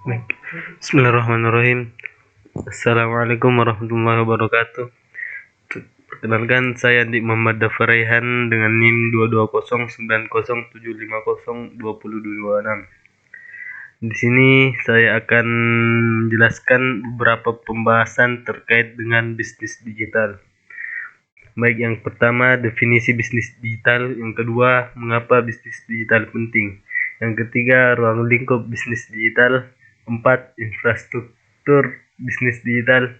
Baik. Bismillahirrahmanirrahim. Assalamualaikum warahmatullahi wabarakatuh. Perkenalkan, saya Andi Muhammad Dafaraihan dengan NIM 22090702026. Di sini saya akan menjelaskan beberapa pembahasan terkait dengan bisnis digital. Baik, yang pertama definisi bisnis digital, yang kedua mengapa bisnis digital penting, yang ketiga ruang lingkup bisnis digital, empat infrastruktur bisnis digital,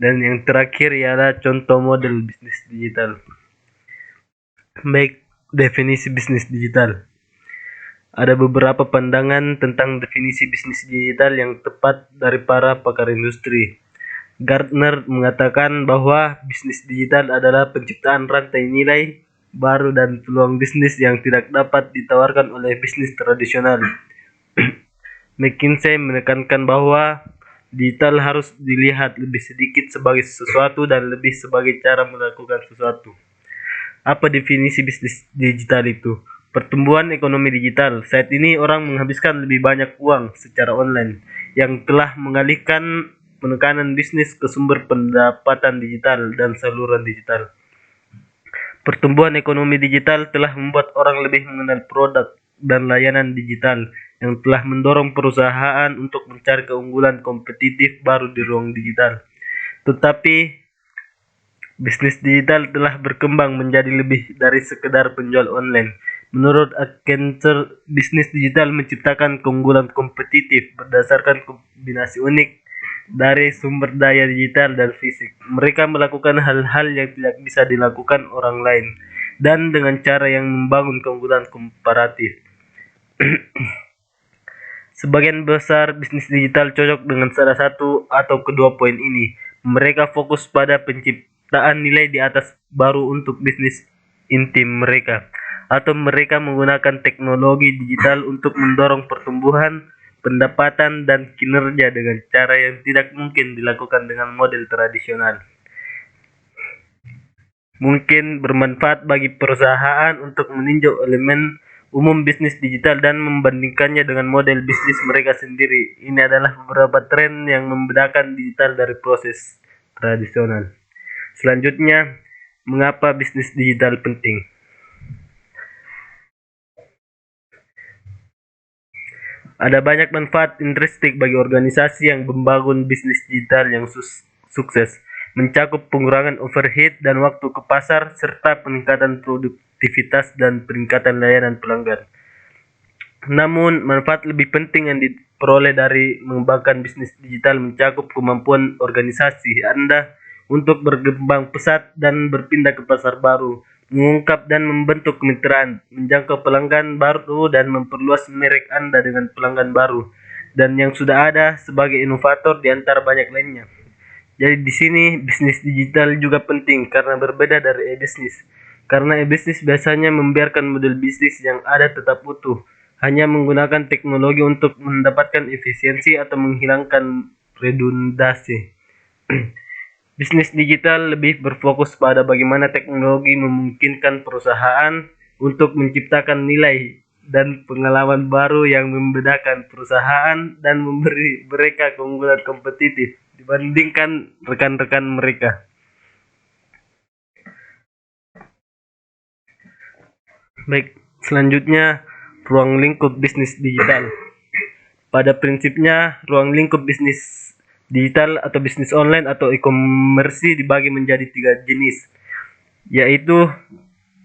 dan yang terakhir ialah contoh model bisnis digital. Baik, definisi bisnis digital. Ada beberapa pandangan tentang definisi bisnis digital yang tepat dari para pakar industri. Gartner mengatakan bahwa bisnis digital adalah penciptaan rantai nilai baru dan peluang bisnis yang tidak dapat ditawarkan oleh bisnis tradisional. McKinsey menekankan bahwa digital harus dilihat lebih sedikit sebagai sesuatu dan lebih sebagai cara melakukan sesuatu. Apa definisi bisnis digital itu? Pertumbuhan ekonomi digital. Saat ini orang menghabiskan lebih banyak uang secara online yang telah mengalihkan penekanan bisnis ke sumber pendapatan digital dan saluran digital. Pertumbuhan ekonomi digital telah membuat orang lebih mengenal produk dan layanan digital yang telah mendorong perusahaan untuk mencari keunggulan kompetitif baru di ruang digital. Tetapi bisnis digital telah berkembang menjadi lebih dari sekedar penjual online. Menurut Accenture, bisnis digital menciptakan keunggulan kompetitif berdasarkan kombinasi unik dari sumber daya digital dan fisik. Mereka melakukan hal-hal yang tidak bisa dilakukan orang lain dan dengan cara yang membangun keunggulan komparatif. Sebagian besar bisnis digital cocok dengan salah satu atau kedua poin ini. Mereka fokus pada penciptaan nilai di atas baru untuk bisnis inti mereka, atau mereka menggunakan teknologi digital untuk mendorong pertumbuhan, pendapatan, dan kinerja dengan cara yang tidak mungkin dilakukan dengan model tradisional. Mungkin bermanfaat bagi perusahaan untuk meninjau elemen umum bisnis digital dan membandingkannya dengan model bisnis mereka sendiri. Ini adalah beberapa tren yang membedakan digital dari proses tradisional. Selanjutnya, mengapa bisnis digital penting? Ada banyak manfaat intrinsik bagi organisasi yang membangun bisnis digital yang sukses, mencakup pengurangan overhead dan waktu ke pasar, serta peningkatan produktivitas dan peningkatan layanan pelanggan. Namun, manfaat lebih penting yang diperoleh dari mengembangkan bisnis digital mencakup kemampuan organisasi Anda untuk berkembang pesat dan berpindah ke pasar baru, mengungkap dan membentuk kemitraan, menjangkau pelanggan baru dan memperluas merek Anda dengan pelanggan baru, dan yang sudah ada sebagai inovator di antara banyak lainnya. Jadi di sini bisnis digital juga penting karena berbeda dari e-bisnis. Karena e-bisnis biasanya membiarkan model bisnis yang ada tetap utuh, hanya menggunakan teknologi untuk mendapatkan efisiensi atau menghilangkan redundasi. Bisnis digital lebih berfokus pada bagaimana teknologi memungkinkan perusahaan untuk menciptakan nilai dan pengalaman baru yang membedakan perusahaan dan memberi mereka keunggulan kompetitif dibandingkan rekan-rekan mereka. Baik, selanjutnya ruang lingkup bisnis digital. Pada prinsipnya, ruang lingkup bisnis digital atau bisnis online atau e-commerce dibagi menjadi 3 jenis, yaitu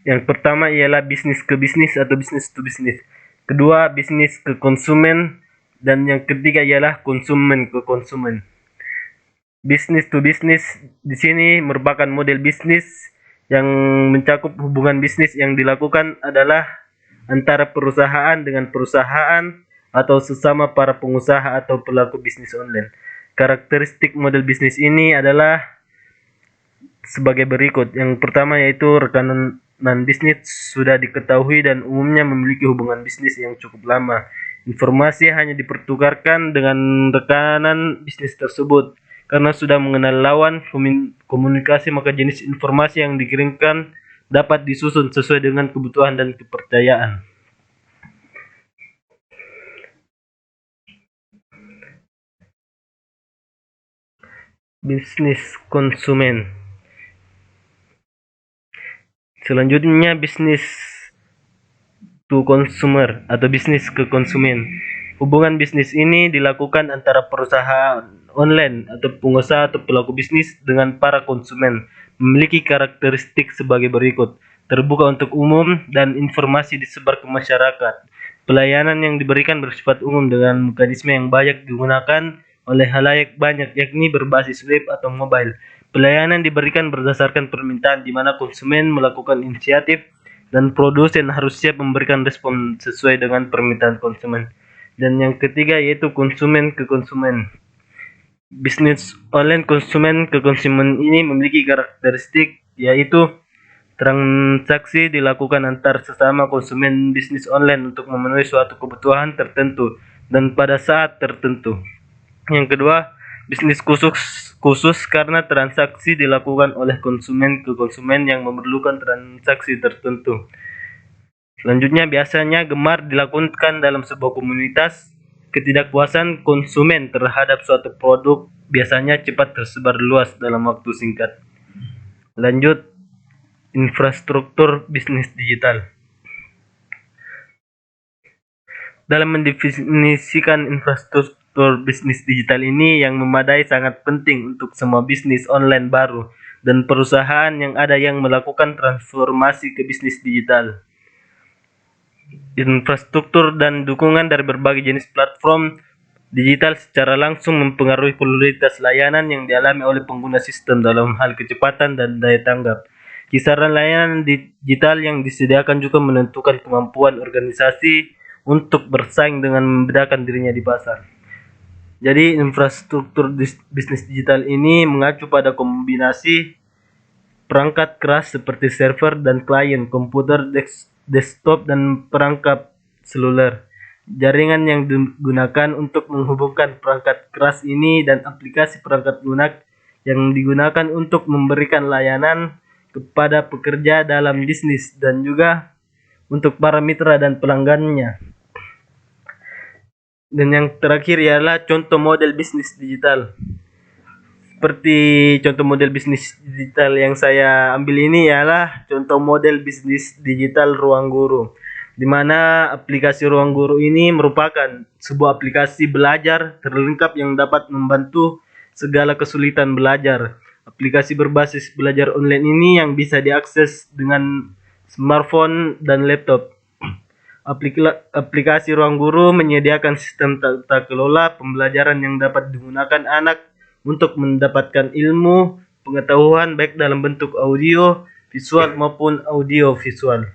yang pertama ialah bisnis ke bisnis atau bisnis to bisnis. Kedua, bisnis ke konsumen, dan yang ketiga ialah konsumen ke konsumen. Bisnis to bisnis di sini merupakan model bisnis yang mencakup hubungan bisnis yang dilakukan adalah antara perusahaan dengan perusahaan atau sesama para pengusaha atau pelaku bisnis online. Karakteristik model bisnis ini adalah sebagai berikut. Yang pertama yaitu rekanan bisnis sudah diketahui dan umumnya memiliki hubungan bisnis yang cukup lama. Informasi hanya dipertukarkan dengan rekanan bisnis tersebut. Karena sudah mengenal lawan komunikasi, maka jenis informasi yang dikirimkan dapat disusun sesuai dengan kebutuhan dan kepercayaan. bisnis konsumen. Selanjutnya bisnis to consumer atau bisnis ke konsumen. Hubungan bisnis ini dilakukan antara perusahaan online atau pengusaha atau pelaku bisnis dengan para konsumen. Memiliki karakteristik sebagai berikut: terbuka untuk umum dan informasi disebar ke masyarakat. Pelayanan yang diberikan bersifat umum dengan mekanisme yang banyak digunakan oleh halayak banyak, yakni berbasis web atau mobile. Pelayanan diberikan berdasarkan permintaan di mana konsumen melakukan inisiatif dan produsen harus siap memberikan respon sesuai dengan permintaan konsumen. Dan yang ketiga yaitu konsumen ke konsumen. Bisnis online konsumen ke konsumen ini memiliki karakteristik yaitu transaksi dilakukan antar sesama konsumen bisnis online untuk memenuhi suatu kebutuhan tertentu dan pada saat tertentu. Yang kedua, bisnis khusus karena transaksi dilakukan oleh konsumen ke konsumen yang memerlukan transaksi tertentu. Selanjutnya, biasanya gemar dilakukan dalam sebuah komunitas. Ketidakpuasan konsumen terhadap suatu produk biasanya cepat tersebar luas dalam waktu singkat. Lanjut, infrastruktur bisnis digital. Dalam mendefinisikan infrastruktur bisnis digital ini yang memadai sangat penting untuk semua bisnis online baru dan perusahaan yang ada yang melakukan transformasi ke bisnis digital. Infrastruktur dan dukungan dari berbagai jenis platform digital secara langsung mempengaruhi kualitas layanan yang dialami oleh pengguna sistem dalam hal kecepatan dan daya tanggap. Kisaran layanan digital yang disediakan juga menentukan kemampuan organisasi untuk bersaing dengan membedakan dirinya di pasar. Jadi infrastruktur bisnis digital ini mengacu pada kombinasi perangkat keras seperti server dan klien, komputer desktop dan perangkat seluler. Jaringan yang digunakan untuk menghubungkan perangkat keras ini dan aplikasi perangkat lunak yang digunakan untuk memberikan layanan kepada pekerja dalam bisnis dan juga untuk para mitra dan pelanggannya. Dan yang terakhir ialah contoh model bisnis digital. Seperti contoh model bisnis digital yang saya ambil ini ialah contoh model bisnis digital Ruang Guru, di mana aplikasi Ruang Guru ini merupakan sebuah aplikasi belajar terlengkap yang dapat membantu segala kesulitan belajar. Aplikasi berbasis belajar online ini yang bisa diakses dengan smartphone dan laptop. Aplikasi Ruang Guru menyediakan sistem tata kelola pembelajaran yang dapat digunakan anak untuk mendapatkan ilmu, pengetahuan baik dalam bentuk audio, visual maupun audio visual.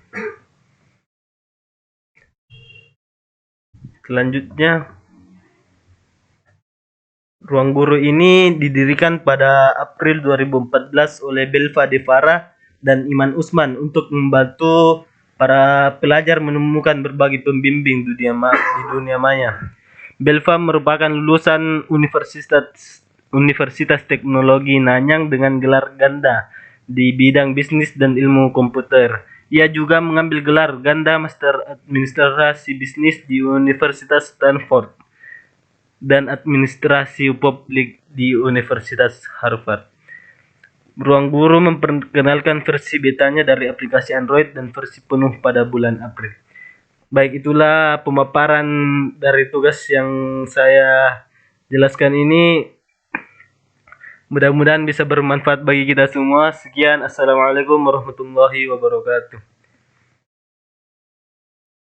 Selanjutnya, Ruang Guru ini didirikan pada April 2014 oleh Belva Devara dan Iman Usman untuk membantu para pelajar menemukan berbagai pembimbing di dunia maya. Belva merupakan lulusan Universitas Teknologi Nanyang dengan gelar ganda di bidang bisnis dan ilmu komputer. Ia juga mengambil gelar ganda Master Administrasi Bisnis di Universitas Stanford dan Administrasi Publik di Universitas Harvard. Ruang Guru memperkenalkan versi betanya dari aplikasi Android dan versi penuh pada bulan April. Baik, itulah pemaparan dari tugas yang saya jelaskan ini. Mudah-mudahan bisa bermanfaat bagi kita semua. Sekian, assalamualaikum warahmatullahi wabarakatuh.